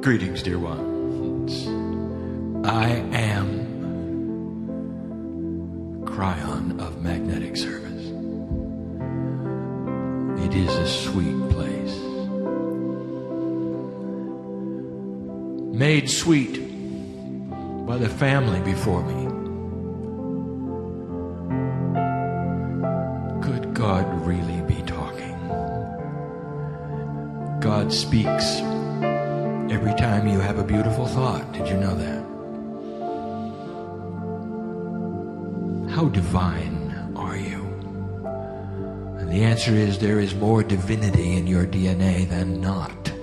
Greetings, dear ones. I am Kryon of Magnetic Service. It is a sweet place. Made sweet by the family before me. Could God really be talking? God speaks every time you have a beautiful thought. Did you know that? How divine are you? And the answer is there is more divinity in your DNA than not.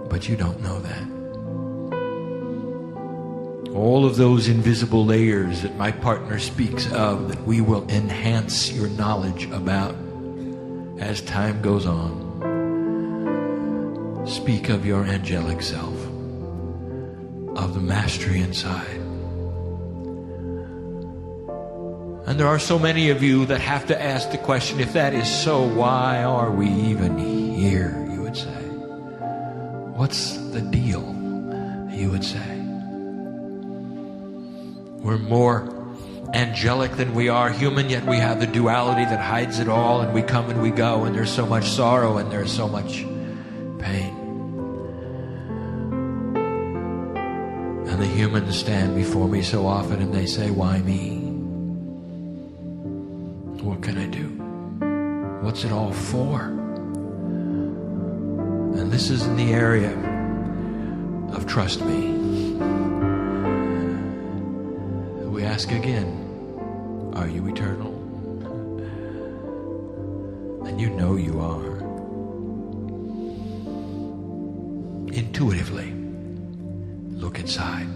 But you don't know that. All of those invisible layers that my partner speaks of, that we will enhance your knowledge about as time goes on. Speak of your angelic self, of the mastery inside. And there are so many of you that have to ask the question, if that is so, why are we even here, you would say. What's the deal, you would say. We're more angelic than we are human, yet we have the duality that hides it all, and we come and we go, and there's so much sorrow and there's so much pain. And the humans stand before me so often and they say, why me? What can I do? What's it all for? And this is in the area of trust me. We ask again, are you eternal? And you know you are. Intuitively, look inside.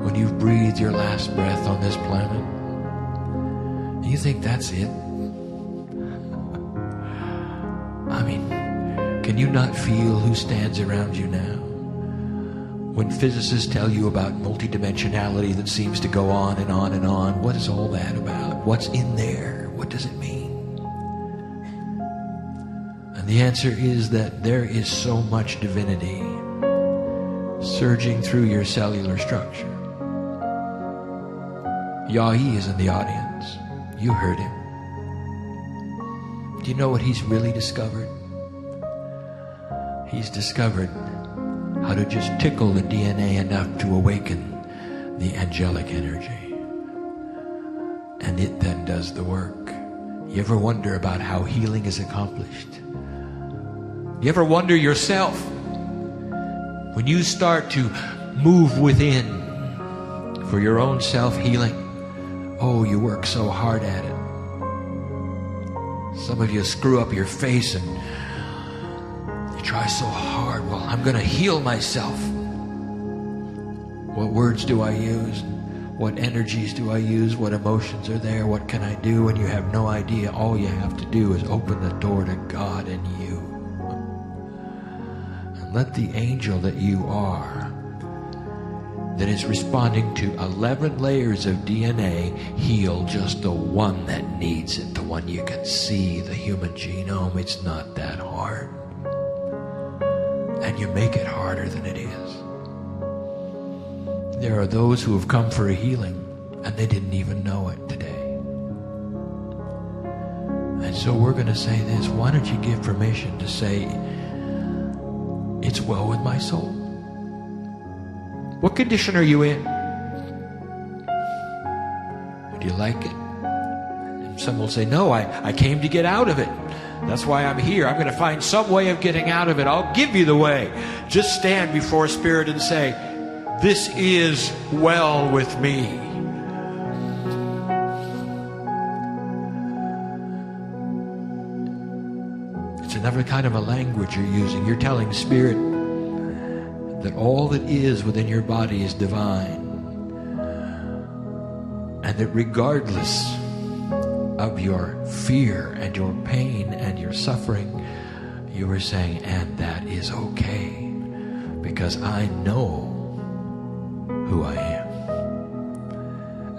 When you've breathed your last breath on this planet, you think that's it? I mean, can you not feel who stands around you now? When physicists tell you about multidimensionality that seems to go on and on and on, what is all that about? What's in there? What does it mean? And the answer is that there is so much divinity surging through your cellular structure. Yahi is in the audience. You heard him. Do you know what he's really discovered? He's discovered how to just tickle the DNA enough to awaken the angelic energy. And it then does the work. You ever wonder about how healing is accomplished? You ever wonder yourself, when you start to move within for your own self-healing, oh, you work so hard at it. Some of you screw up your face and you try so hard. Well, I'm going to heal myself. What words do I use? What energies do I use? What emotions are there? What can I do? And you have no idea. All you have to do is open the door to God and you. And let the angel that you are, that is responding to 11 layers of DNA, heal just the one that needs it, the one you can see, the human genome. It's not that hard. And you make it harder than it is. There are those who have come for a healing and they didn't even know it today. And so we're going to say this. Why don't you give permission to say, it's well with my soul? What condition are you in? Do you like it? And some will say, no, I came to get out of it. That's why I'm here. I'm going to find some way of getting out of it. I'll give you the way. Just stand before Spirit and say, this is well with me. It's another kind of a language you're using. You're telling Spirit that all that is within your body is divine. And that regardless of your fear and your pain and your suffering, you are saying, and that is okay, because I know who I am.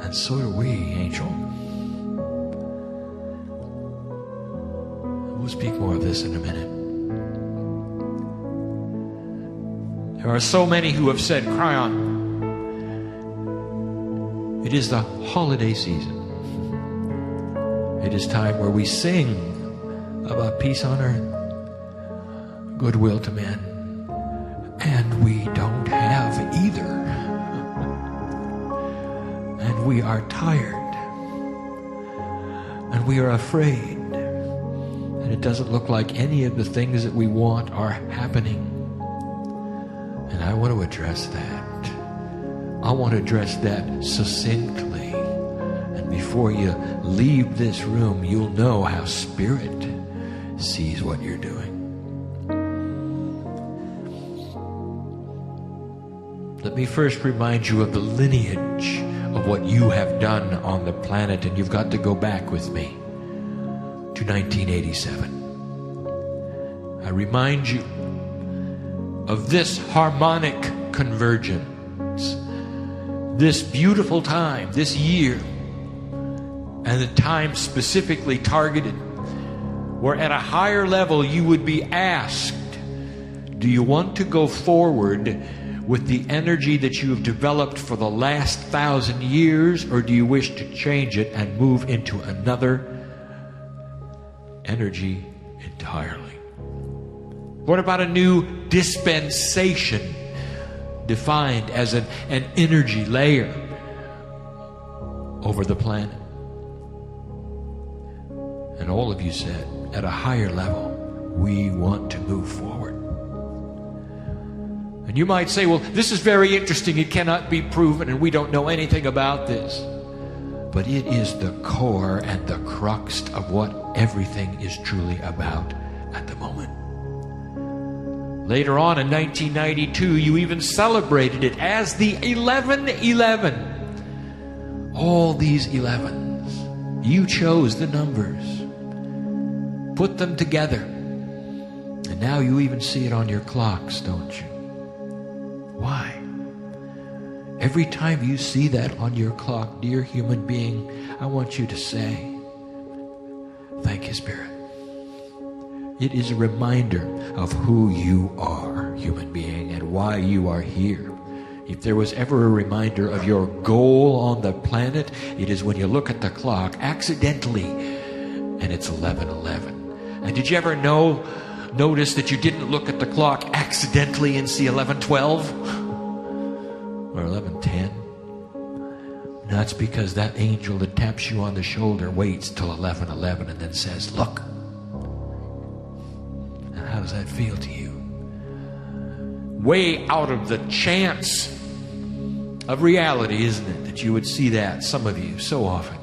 And so do we, Angel. We'll speak more of this in a minute. There are so many who have said, Kryon, it is the holiday season. It is time where we sing about peace on earth, goodwill to men, and we don't have either. And we are tired, and we are afraid, and it doesn't look like any of the things that we want are happening. And I want to address that. I want to address that succinctly. And before you leave this room, you'll know how Spirit sees what you're doing. Let me first remind you of the lineage of what you have done on the planet, and you've got to go back with me to 1987. I remind you of this harmonic convergence, this beautiful time, this year, and the time specifically targeted, where at a higher level you would be asked, do you want to go forward with the energy that you have developed for the last 1,000 years, or do you wish to change it and move into another energy entirely? What about a new dispensation defined as an energy layer over the planet? And all of you said, at a higher level, we want to move forward. And you might say, well, this is very interesting. It cannot be proven, and we don't know anything about this. But it is the core and the crux of what everything is truly about at the moment. Later on in 1992, you even celebrated it as the 1111. All these 11s. You chose the numbers, put them together, and now you even see it on your clocks, don't you? Why? Every time you see that on your clock, dear human being, I want you to say, thank you, Spirit. It is a reminder of who you are, human being, and why you are here. If there was ever a reminder of your goal on the planet, it is when you look at the clock accidentally and it's 11:11. And did you ever notice that you didn't look at the clock accidentally and see 11:12 or 11:10? That's because that angel that taps you on the shoulder waits till 11:11 and then says, look. And how does that feel to you? Way out of the chance of reality, isn't it, that you would see that, some of you, so often.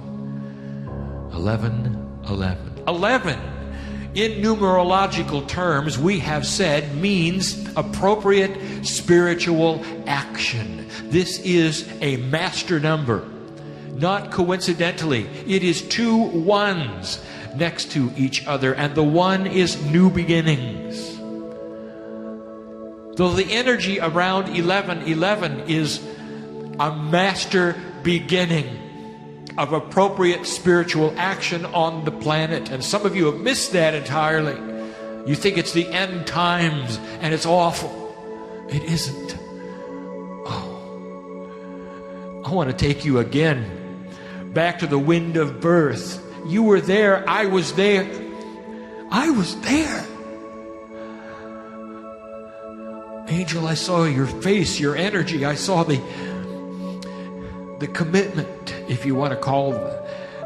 11:11. 11, in numerological terms, we have said, means appropriate spiritual action. This is a master number. Not coincidentally, it is two ones next to each other, and the one is new beginnings. Though the energy around 11:11 is a master beginning of appropriate spiritual action on the planet. And some of you have missed that entirely. You think it's the end times and it's awful. It isn't. Oh, I want to take you again back to the wind of birth. You were there. I was there. I was there. Angel, I saw your face, your energy. I saw the commitment, if you want to call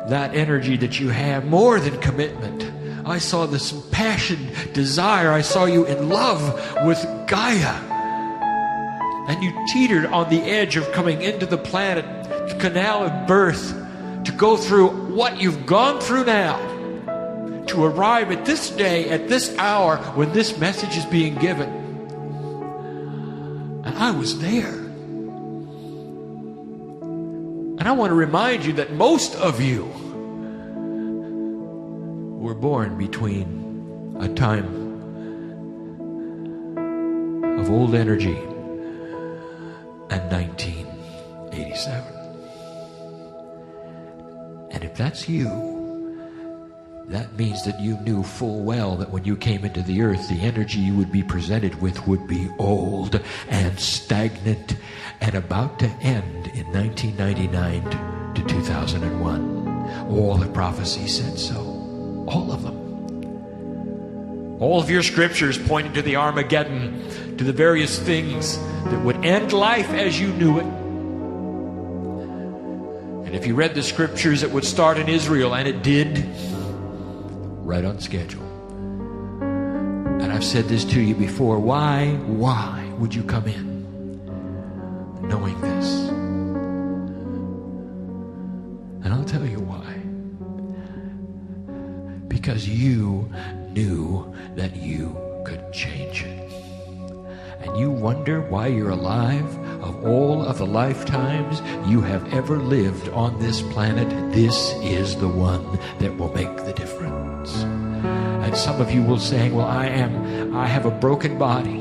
that energy that you have, more than commitment. I saw this passion, desire. I saw you in love with Gaia. And you teetered on the edge of coming into the planet, the canal of birth, to go through what you've gone through now, to arrive at this day, at this hour, when this message is being given. And I was there. And I want to remind you that most of you were born between a time of old energy and 1987. And if that's you, that means that you knew full well that when you came into the earth, the energy you would be presented with would be old and stagnant and about to end in 1999 to 2001. All the prophecies said so. All of them. All of your scriptures pointing to the Armageddon, to the various things that would end life as you knew it. And if you read the scriptures, it would start in Israel, and it did. Right on schedule. And I've said this to you before. Why would you come in knowing this? And I'll tell you why. Because you knew that you could change it. And you wonder why you're alive. Of all of the lifetimes you have ever lived on this planet, this is the one that will make the difference. And some of you will say, well, I have a broken body.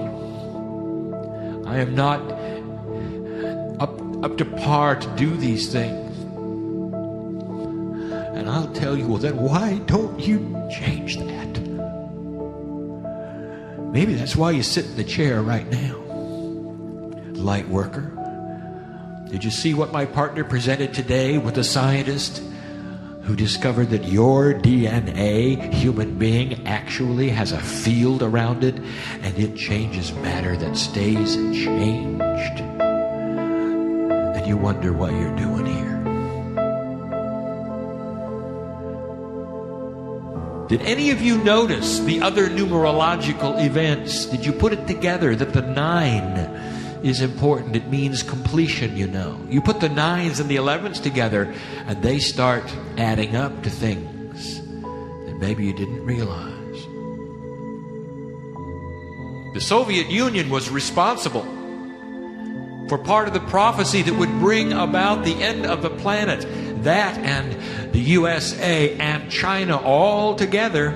I am not up to par to do these things. And I'll tell you, well, then why don't you change that? Maybe that's why you sit in the chair right now. Light worker. Did you see what my partner presented today with the scientist who discovered that your DNA, human being, actually has a field around it, and it changes matter that stays changed? And you wonder what you're doing here. Did any of you notice the other numerological events? Did you put it together that the 9 is important? It means completion, you know. You put the 9s and the 11s together, and they start adding up to things that maybe you didn't realize. The Soviet Union was responsible for part of the prophecy that would bring about the end of the planet. That and the USA and China all together,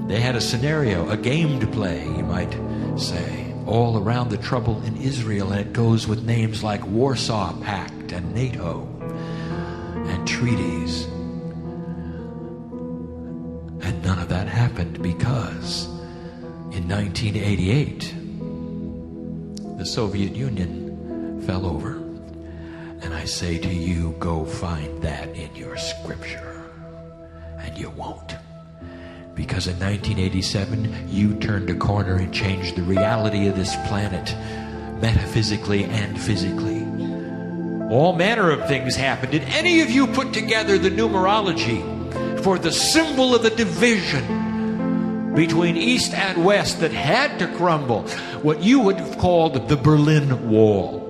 they had a scenario, a game to play, you might say, all around the trouble in Israel. And it goes with names like Warsaw Pact and NATO and treaties. And none of that happened because in 1988, the Soviet Union fell over. And I say to you, go find that in your scripture. And you won't. Because in 1987, you turned a corner and changed the reality of this planet, metaphysically and physically. All manner of things happened. Did any of you put together the numerology for the symbol of the division between East and West that had to crumble? What you would have called the Berlin Wall.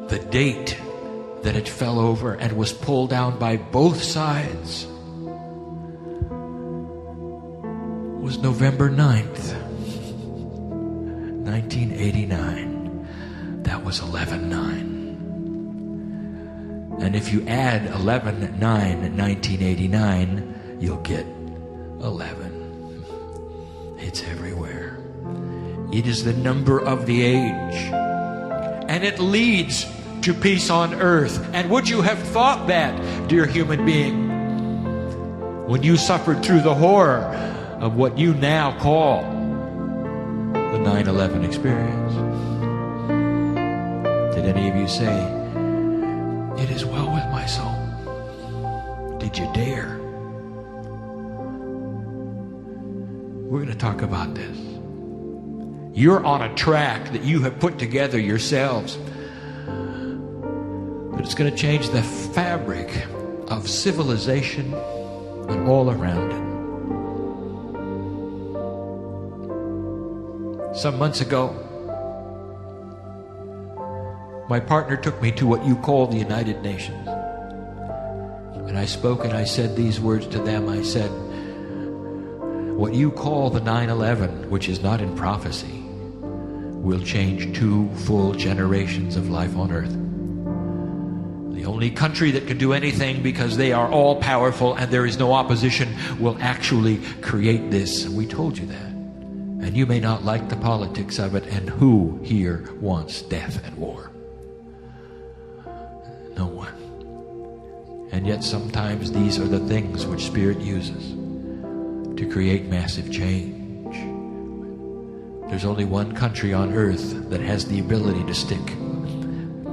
The date that it fell over and was pulled down by both sides was November 9th, 1989. That was 11/9. And if you add 11/9/1989, you'll get 11. It's everywhere. It is the number of the age. And it leads to peace on earth. And would you have thought that, dear human being, when you suffered through the horror of what you now call the 9/11 experience? Did any of you say, it is well with my soul? Did you dare? We're going to talk about this. You're on a track that you have put together yourselves. But it's going to change the fabric of civilization and all around it. Some months ago, my partner took me to what you call the United Nations. And I spoke and I said these words to them. I said, what you call the 9/11, which is not in prophecy, will change 2 full generations of life on earth. The only country that can do anything, because they are all powerful and there is no opposition, will actually create this. We told you that. And you may not like the politics of it. And who here wants death and war? No one. And yet sometimes these are the things which Spirit uses to create massive change. There's only one country on earth that has the ability to stick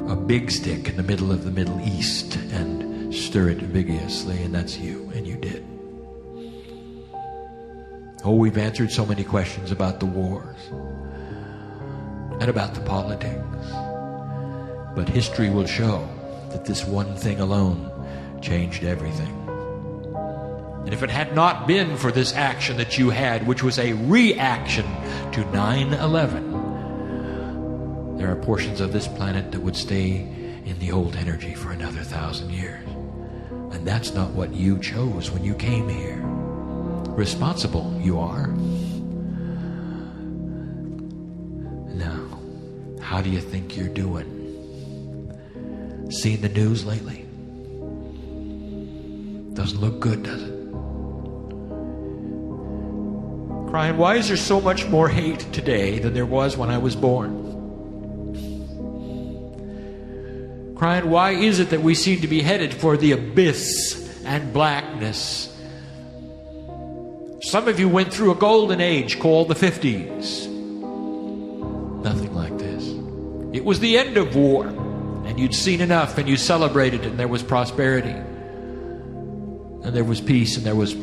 a big stick in the middle of the Middle East and stir it vigorously, and that's you, and you did. Oh, we've answered so many questions about the wars and about the politics. But history will show that this one thing alone changed everything. And if it had not been for this action that you had, which was a reaction to 9/11, there are portions of this planet that would stay in the old energy for another 1,000 years. And that's not what you chose when you came here. Responsible you are. Now, how do you think you're doing? Seen the news lately? Doesn't look good, does it? Kryon, why is there so much more hate today than there was when I was born? Kryon, why is it that we seem to be headed for the abyss and blackness? Some of you went through a golden age called the 50s. Nothing like this. It was the end of war, and you'd seen enough, and you celebrated, and there was prosperity, and there was peace, and there was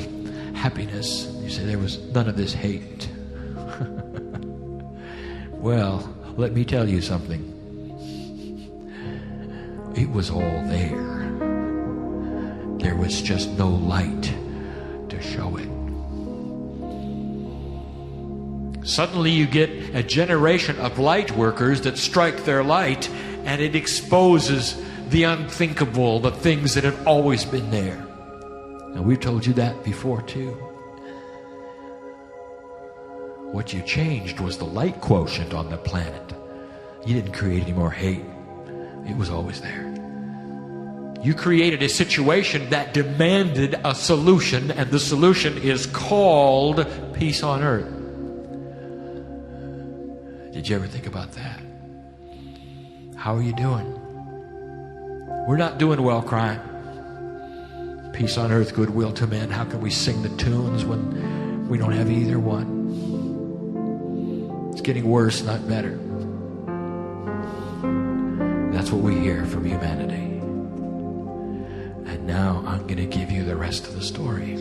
happiness. You say there was none of this hate. Well, let me tell you something. It was all there. There was just no light to show it. Suddenly you get a generation of light workers that strike their light, and it exposes the unthinkable, the things that have always been there. And we've told you that before too. What you changed was the light quotient on the planet. You didn't create any more hate. It was always there. You created a situation that demanded a solution, and the solution is called peace on earth. Did you ever think about that? How are you doing? We're not doing well, Kryon. Peace on earth, goodwill to men. How can we sing the tunes when we don't have either one? It's getting worse, not better. That's what we hear from humanity. And now I'm going to give you the rest of the story.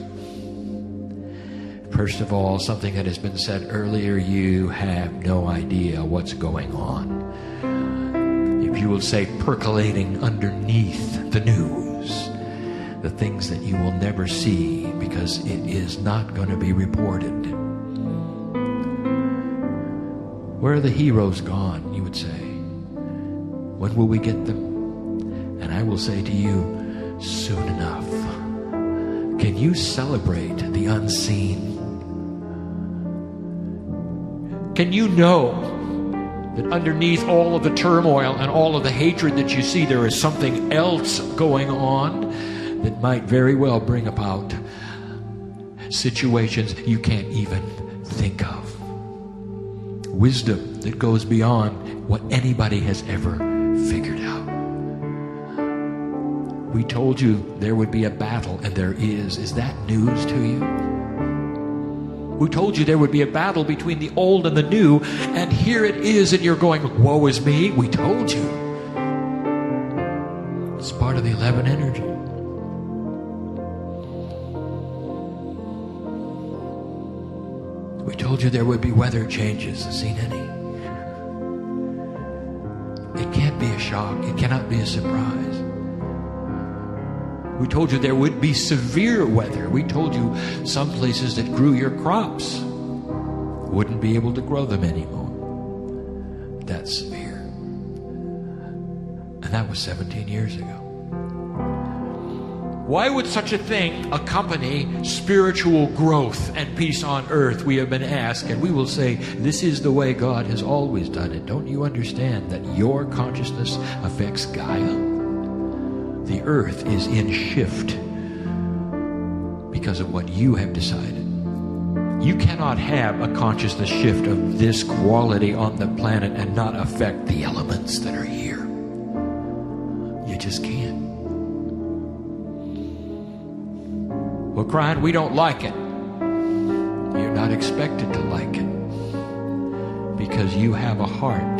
First of all, something that has been said earlier, you have no idea what's going on. If you will say percolating underneath the news, the things that you will never see because it is not going to be reported. Where are the heroes gone, you would say? When will we get them? And I will say to you, soon enough. Can you celebrate the unseen? Can you know that underneath all of the turmoil and all of the hatred that you see, there is something else going on that might very well bring about situations you can't even think of? Wisdom that goes beyond what anybody has ever figured out. We told you there would be a battle, and there is. Is that news to you? We told you there would be a battle between the old and the new, and here it is, and you're going, woe is me. We told you. It's part of the 11 energy. We told you there would be weather changes. Seen any? It can't be a shock. It cannot be a surprise. We told you there would be severe weather. We told you some places that grew your crops wouldn't be able to grow them anymore. That's severe. And that was 17 years ago. Why would such a thing accompany spiritual growth and peace on earth? We have been asked, and we will say, this is the way God has always done it. Don't you understand that your consciousness affects Gaia? The earth is in shift because of what you have decided. You cannot have a consciousness shift of this quality on the planet and not affect the elements that are here. You just can't. Well, Kryon, we don't like it. You're not expected to like it, because you have a heart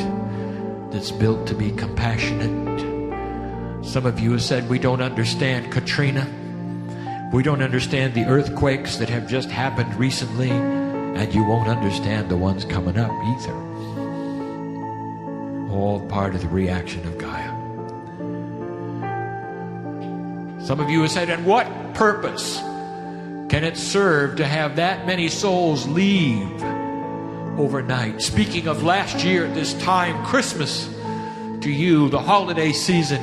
that's built to be compassionate. Some of you have said, we don't understand Katrina. We don't understand the earthquakes that have just happened recently, and you won't understand the ones coming up either. All part of the reaction of Gaia. Some of you have said, and what purpose can it serve to have that many souls leave overnight? Speaking of last year at this time, Christmas to you, the holiday season,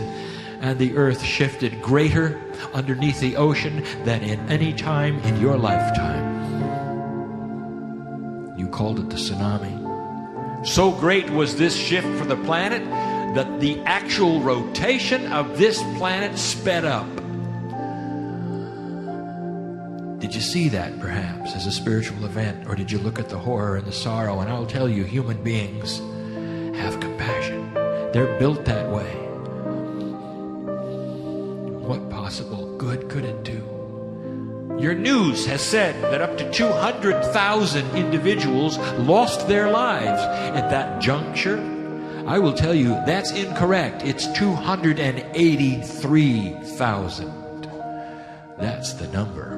and the earth shifted greater underneath the ocean than in any time in your lifetime. You called it the tsunami. So great was this shift for the planet that the actual rotation of this planet sped up. Did you see that perhaps as a spiritual event, or did you look at the horror and the sorrow? And I'll tell you, human beings have compassion. They're built that way. What possible good could it do? Your news has said that up to 200,000 individuals lost their lives at that juncture. I will tell you, that's incorrect. It's 283,000. That's the number.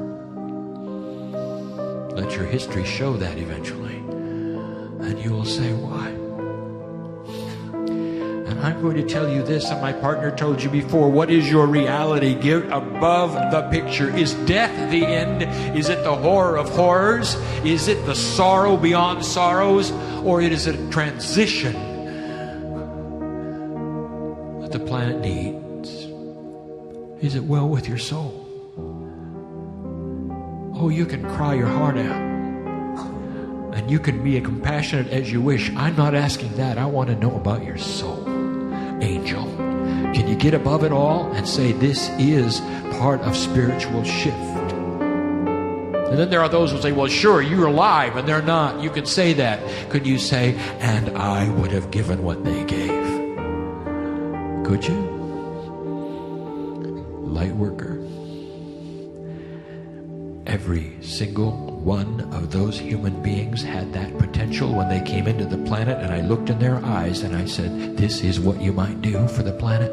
Let your history show that eventually. And you will say, why? And I'm going to tell you this, and my partner told you before, what is your reality? Get above the picture. Is death the end? Is it the horror of horrors? Is it the sorrow beyond sorrows? Or is it a transition that the planet needs? Is it well with your soul? Oh, you can cry your heart out. And you can be as compassionate as you wish. I'm not asking that. I want to know about your soul. Angel, can you get above it all and say this is part of spiritual shift? And then there are those who say, well, sure, you're alive, and they're not. You can say that. Could you say, and I would have given what they gave? Could you? Light worker. Every single one of those human beings had that potential when they came into the planet, and I looked in their eyes and I said, this is what you might do for the planet.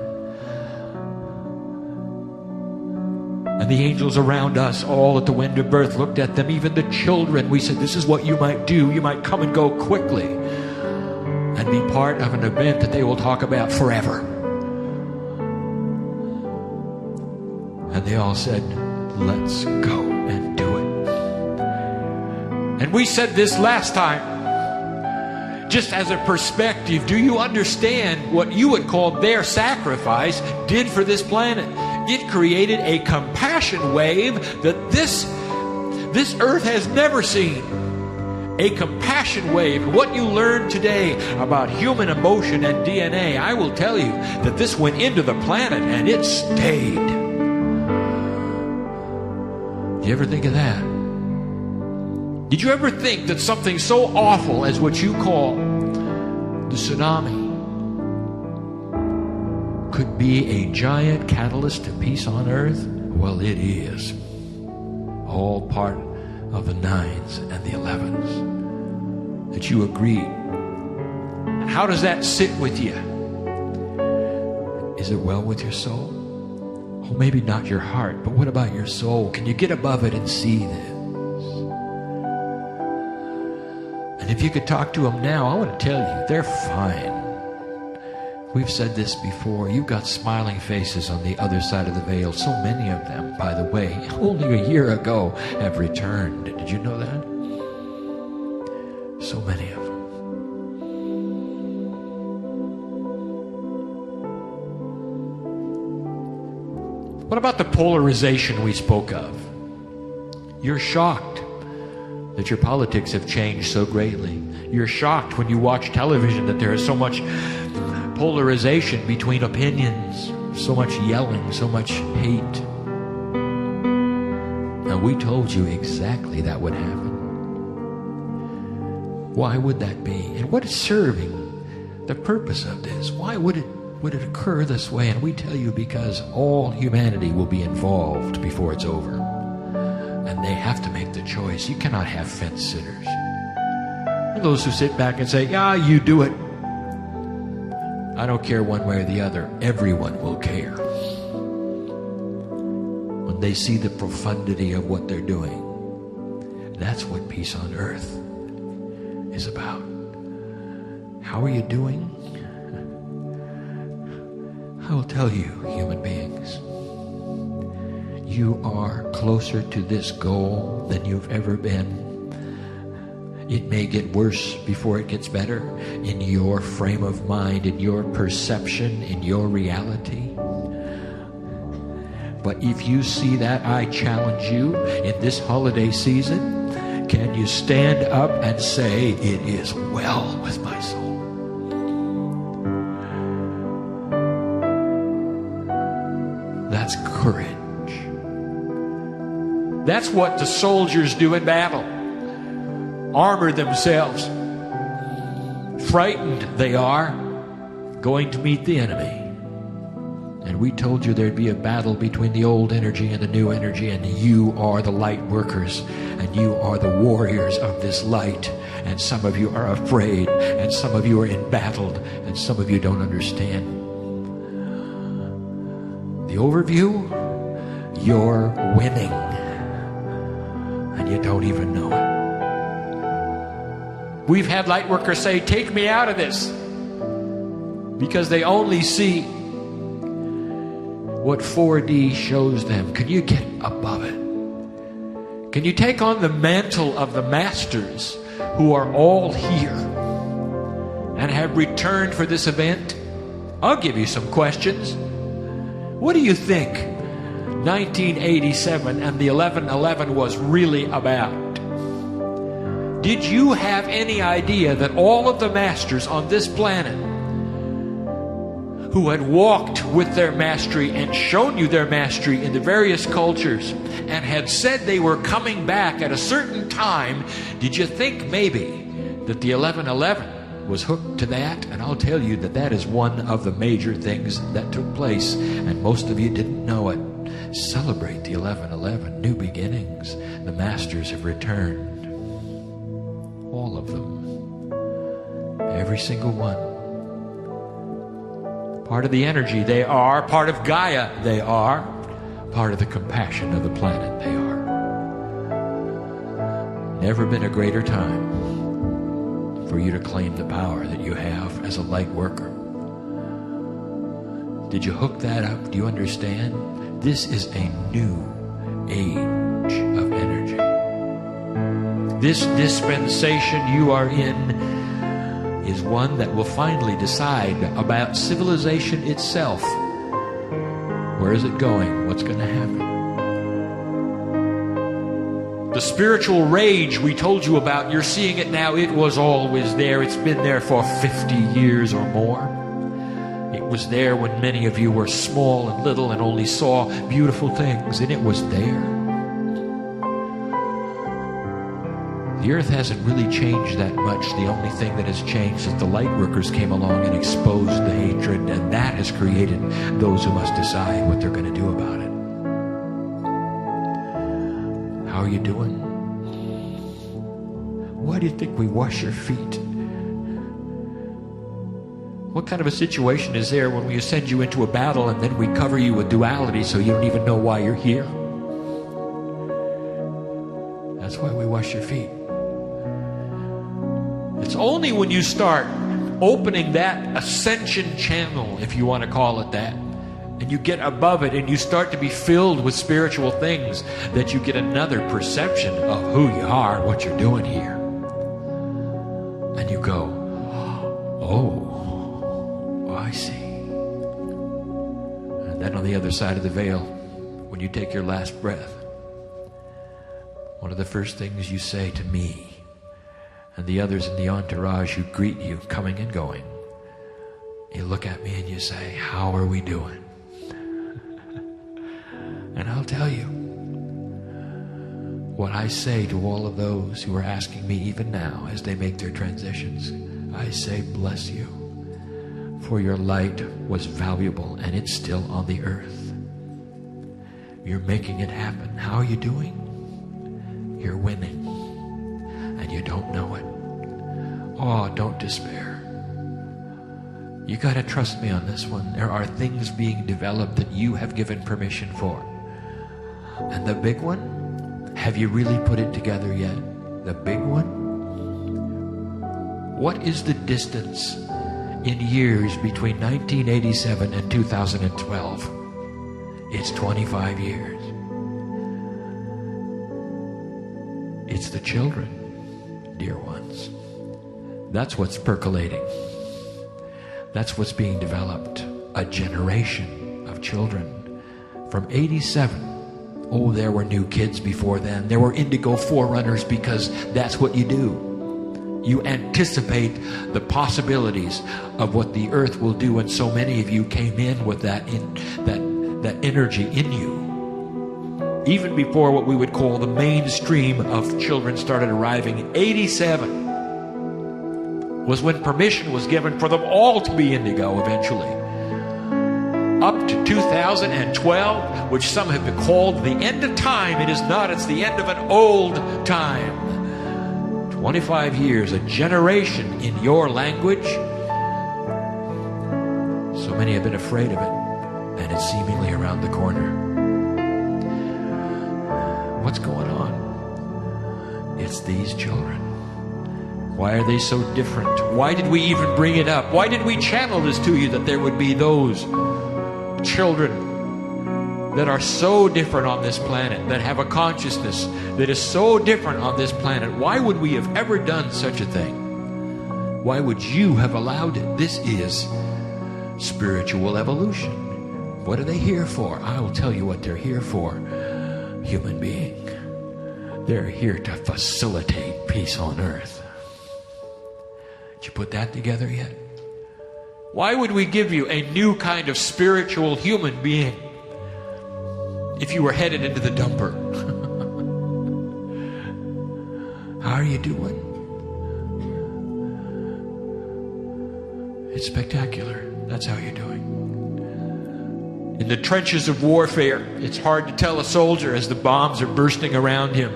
And the angels around us, all at the wind of birth, looked at them, even the children. We said, this is what you might do. You might come and go quickly and be part of an event that they will talk about forever. And they all said, let's go and do it. And we said this last time, just as a perspective. Do you understand what you would call their sacrifice did for this planet? It created a compassion wave that this earth has never seen. A compassion wave. What you learned today about human emotion and DNA, I will tell you that this went into the planet and it stayed. Did you ever think of that? Did you ever think that something so awful as what you call the tsunami could be a giant catalyst to peace on earth? Well, it is. All part of the 9s and the 11s. That you agreed. And how does that sit with you? Is it well with your soul? Oh, maybe not your heart, but what about your soul? Can you get above it and see this? And if you could talk to them now, I want to tell you, they're fine. We've said this before. You've got smiling faces on the other side of the veil. So many of them, by the way, only a year ago have returned. Did you know that? So many of them. What about the polarization we spoke of? You're shocked that your politics have changed so greatly. You're shocked when you watch television that there is so much polarization between opinions, so much yelling, so much hate. And we told you exactly that would happen. Why would that be? And what is serving the purpose of this? Why would it occur this way? And we tell you because all humanity will be involved before it's over. and they have to make the choice. You cannot have fence sitters. And those who sit back and say, yeah, you do it. I don't care one way or the other. Everyone will care when they see the profundity of what they're doing. That's what peace on earth is about. How are you doing? I will tell you, human beings, you are closer to this goal than you've ever been. It may get worse before it gets better in your frame of mind, in your perception, in your reality. But if you see that, I challenge you in this holiday season, can you stand up and say, it is well with my soul? That's courage. That's what the soldiers do in battle. Armor themselves. Frightened they are, going to meet the enemy. And we told you there'd be a battle between the old energy and the new energy, and you are the light workers, and you are the warriors of this light. And some of you are afraid, and some of you are embattled, and some of you don't understand. The overview, you're winning, and you don't even know it. We've had light workers say, take me out of this, because they only see what 4D shows them. Can you get above it? Can you take on the mantle of the masters who are all here and have returned for this event? I'll give you some questions. What do you think 1987 and the 11/11 was really about? Did you have any idea that all of the masters on this planet who had walked with their mastery and shown you their mastery in the various cultures and had said they were coming back at a certain time, did you think maybe that the 11/11 was hooked to that? And I'll tell you that that is one of the major things that took place, and most of you didn't know it. Celebrate the 11/11, new beginnings. The masters have returned. All of them. Every single one. Part of the energy they are, part of Gaia they are, part of the compassion of the planet they are. Never been a greater time for you to claim the power that you have as a light worker. Did you hook that up? Do you understand? This is a new age of energy. This dispensation you are in is one that will finally decide about civilization itself. Where is it going? What's going to happen? The spiritual rage we told you about, you're seeing it now. It was always there. It's been there for 50 years or more. It was there when many of you were small and little and only saw beautiful things, and it was there. The earth hasn't really changed that much. The only thing that has changed is the light workers came along and exposed the hatred, and that has created those who must decide what they're going to do about it. How are you doing? Why do you think we wash your feet? What kind of a situation is there when we send you into a battle and then we cover you with duality so you don't even know why you're here? That's why we wash your feet. It's only when you start opening that ascension channel, if you want to call it that, and you get above it and you start to be filled with spiritual things, that you get another perception of who you are, what you're doing here. And you go, oh, I see. And then on the other side of the veil, when you take your last breath, one of the first things you say to me and the others in the entourage who greet you coming and going, you look at me and you say, how are we doing? And I'll tell you what I say to all of those who are asking me even now as they make their transitions. I say, bless you, for your light was valuable and it's still on the earth. You're making it happen. How are you doing? You're winning. And you don't know it. Oh, don't despair. You got to trust me on this one. There are things being developed that you have given permission for. And the big one, have you really put it together yet? The big one? What is the distance in years between 1987 and 2012? It's 25 years. It's the children, dear ones. That's what's percolating. That's what's being developed. A generation of children. From 87. Oh, there were new kids before then. There were indigo forerunners, because that's what you do. You anticipate the possibilities of what the earth will do, and so many of you came in with that energy in you. Even before what we would call the mainstream of children started arriving, 87 was when permission was given for them all to be indigo eventually. Up to 2012, which some have called the end of time. It is not, it's the end of an old time. 25 years, a generation in your language. So many have been afraid of it, and it's seemingly around the corner. What's going on? It's these children. Why are they so different? Why did we even bring it up? Why did we channel this to you, that there would be those children that are so different on this planet, that have a consciousness that is so different on this planet? Why would we have ever done such a thing? Why would you have allowed it? This is spiritual evolution. What are they here for? I will tell you what they're here for. Human being. They're here to facilitate peace on earth. Did you put that together yet? Why would we give you a new kind of spiritual human being if you were headed into the dumper? How are you doing? It's spectacular. That's how you're doing. In the trenches of warfare, it's hard to tell a soldier as the bombs are bursting around him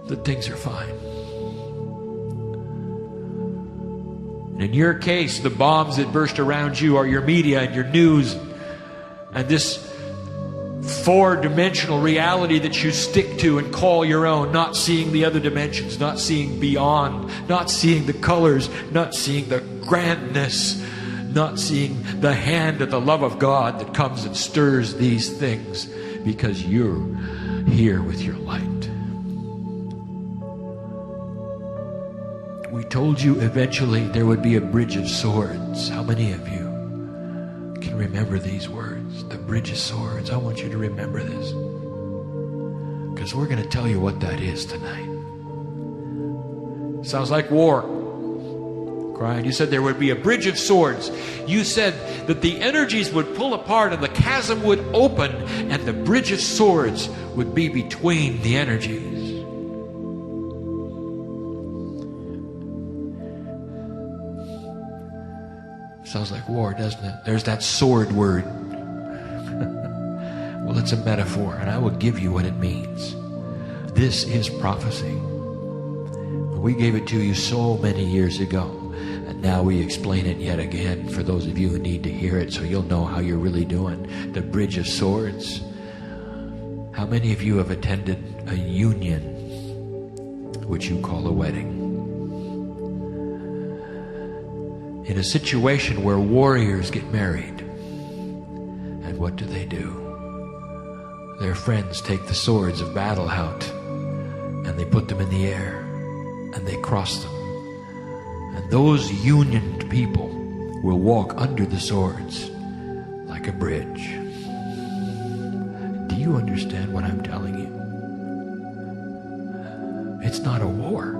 that things are fine. And in your case, the bombs that burst around you are your media and your news and this four-dimensional reality that you stick to and call your own, not seeing the other dimensions, not seeing beyond, not seeing the colors, not seeing the grandness, not seeing the hand of the love of God that comes and stirs these things, because you're here with your light. We told you eventually there would be a bridge of swords. How many of you can remember these words? The bridge of swords. I want you to remember this, because we're going to tell you what that is tonight. Sounds like war. Kryon, you said there would be a bridge of swords. You said that the energies would pull apart and the chasm would open and the bridge of swords would be between the energies. Sounds like war, doesn't it? There's that sword word. Well, it's a metaphor, and I will give you what it means. This is prophecy. We gave it to you so many years ago, and now we explain it yet again for those of you who need to hear it, so you'll know how you're really doing. The bridge of swords. How many of you have attended a union, which you call a wedding? In a situation where warriors get married, and what do? Their friends take the swords of battle out and they put them in the air and they cross them, and those unioned people will walk under the swords like a bridge. Do you understand what I'm telling you? It's not a war.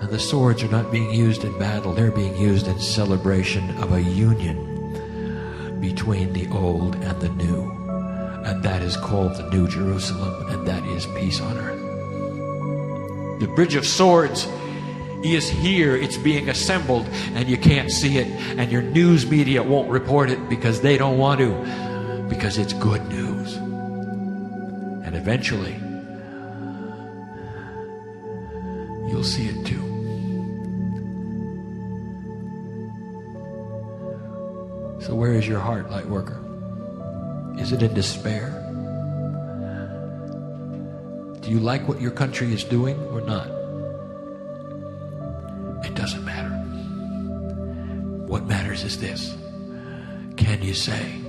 And the swords are not being used in battle. They're being used in celebration of a union between the old and the new. And that is called the New Jerusalem, and that is peace on earth. The bridge of swords is here. It's being assembled, and you can't see it. And your news media won't report it because they don't want to, because it's good news. And eventually, you'll see it too. So where is your heart, light worker? Is it in despair? Do you like what your country is doing or not? It doesn't matter. What matters is this. Can you say,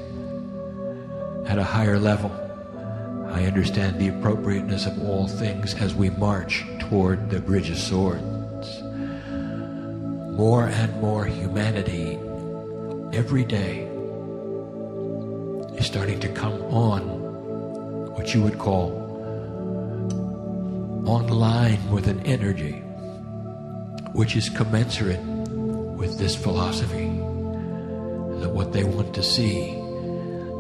at a higher level, I understand the appropriateness of all things as we march toward the Bridge of Swords. More and more humanity every day is starting to come on what you would call online with an energy which is commensurate with this philosophy, that what they want to see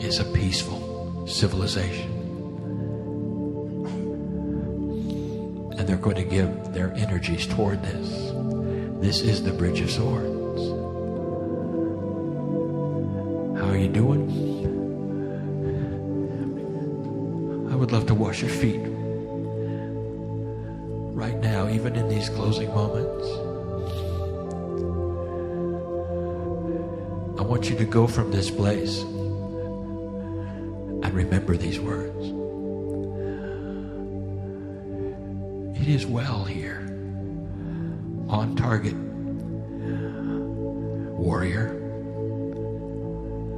is a peaceful civilization. And they're going to give their energies toward this. This is the Bridge of Swords. How are you doing? I would love to wash your feet right now, even in these closing moments. I want you to go from this place and remember these words. It is well here. On target. Warrior.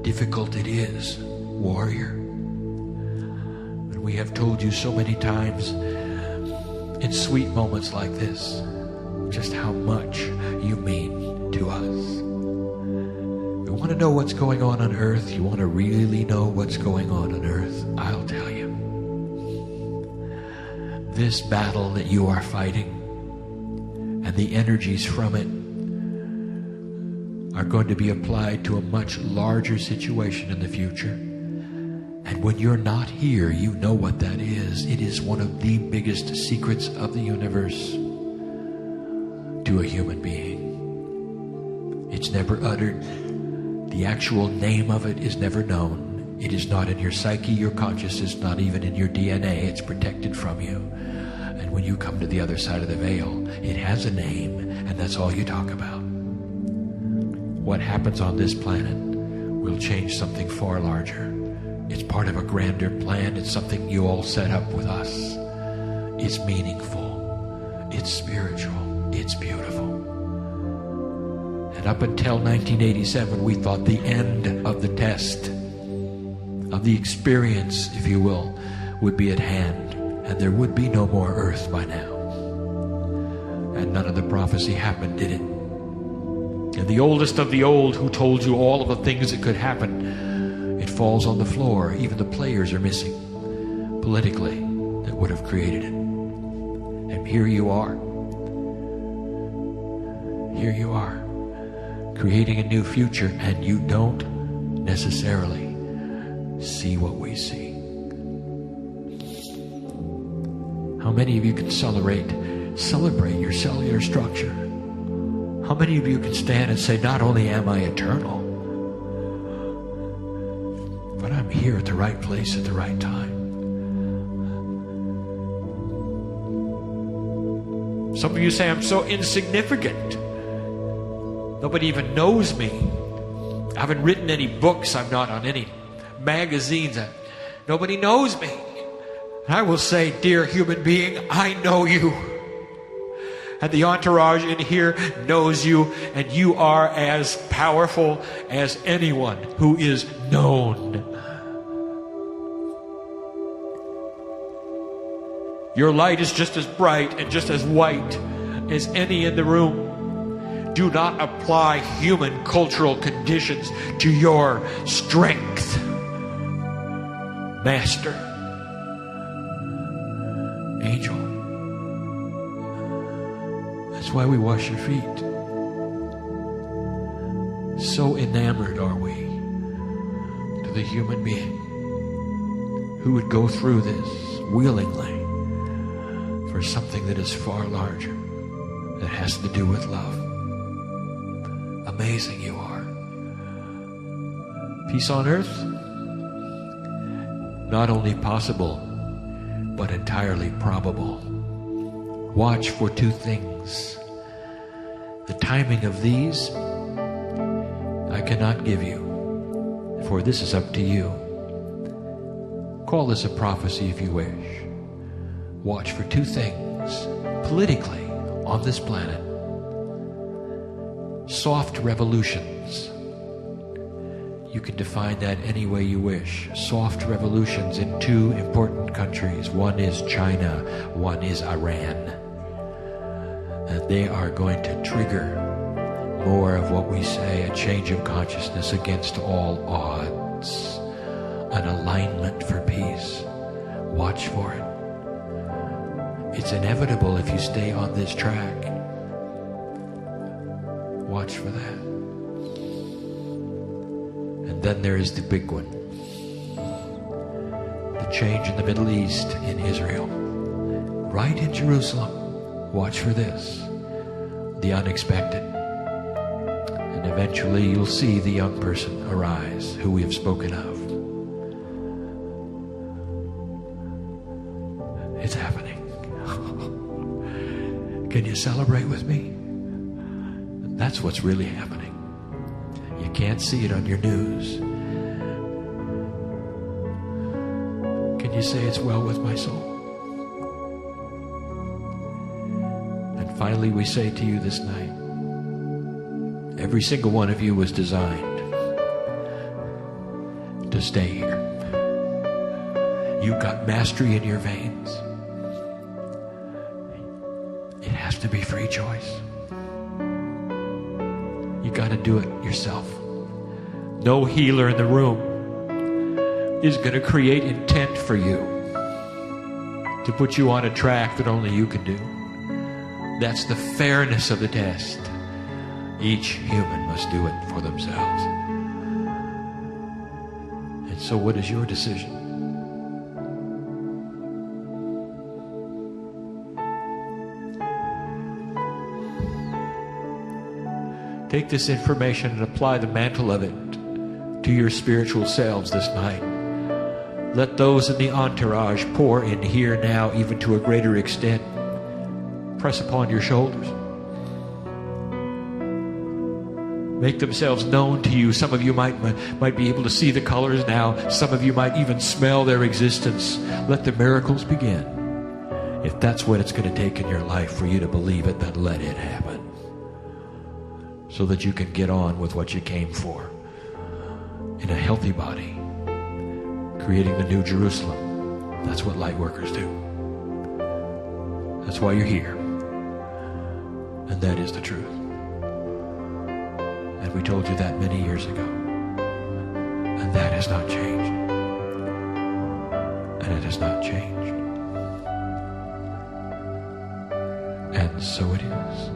Difficult it is, warrior. And we have told you so many times in sweet moments like this just how much you mean to us. You want to know what's going on earth? You want to really know what's going on earth? I'll tell you. This battle that you are fighting and the energies from it are going to be applied to a much larger situation in the future. And when you're not here, you know what that is. It is one of the biggest secrets of the universe to a human being. It's never uttered. The actual name of it is never known. It is not in your psyche, your consciousness, not even in your DNA. It's protected from you. And when you come to the other side of the veil, it has a name, and that's all you talk about. What happens on this planet will change something far larger. It's part of a grander plan. It's something you all set up with us. It's meaningful. It's spiritual. It's beautiful. And up until 1987, we thought the end of the test, of the experience, if you will, would be at hand. And there would be no more earth by now. And none of the prophecy happened, did it? And the oldest of the old, who told you all of the things that could happen, it falls on the floor. Even the players are missing, politically, that would have created it. And here you are. Here you are, creating a new future, and you don't necessarily see what we see. How many of you can celebrate your cellular structure? How many of you can stand and say, not only am I eternal, but I'm here at the right place at the right time? Some of you say, I'm so insignificant. Nobody even knows me. I haven't written any books. I'm not on any magazines. Nobody knows me. And I will say, dear human being, I know you. And the entourage in here knows you, and you are as powerful as anyone who is known. Your light is just as bright and just as white as any in the room. Do not apply human cultural conditions to your strength. Master, angel. That's why we wash your feet. So enamored are we to the human being who would go through this willingly for something that is far larger, that has to do with love. Amazing you are. Peace on earth? Not only possible, but entirely probable. Watch for two things. The timing of these I cannot give you, for this is up to you. Call this a prophecy if you wish. Watch for two things politically on this planet. Soft revolutions. You can define that any way you wish. Soft revolutions in two important countries. One is China, one is Iran. And they are going to trigger more of what we say, a change of consciousness against all odds. An alignment for peace. Watch for it. It's inevitable if you stay on this track. Watch for that. And then there is the big one. The change in the Middle East, in Israel. Right in Jerusalem. Watch for this. The unexpected. And eventually you'll see the young person arise who we have spoken of. It's happening. Can you celebrate with me? That's what's really happening. You can't see it on your news. Can you say it's well with my soul? And finally we say to you this night, every single one of you was designed to stay here. You've got mastery in your veins. It has to be free choice. You got to do it yourself. No healer in the room is going to create intent for you to put you on a track that only you can do. That's the fairness of the test. Each human must do it for themselves. And so what is your decision? Take this information and apply the mantle of it to your spiritual selves this night. Let those in the entourage pour in here now, even to a greater extent. Press upon your shoulders. Make themselves known to you. Some of you might be able to see the colors now. Some of you might even smell their existence. Let the miracles begin. If that's what it's going to take in your life for you to believe it, then let it happen. So that you can get on with what you came for. In a healthy body. Creating the new Jerusalem. That's what light workers do. That's why you're here. And that is the truth. And we told you that many years ago. And that has not changed. And it has not changed. And so it is.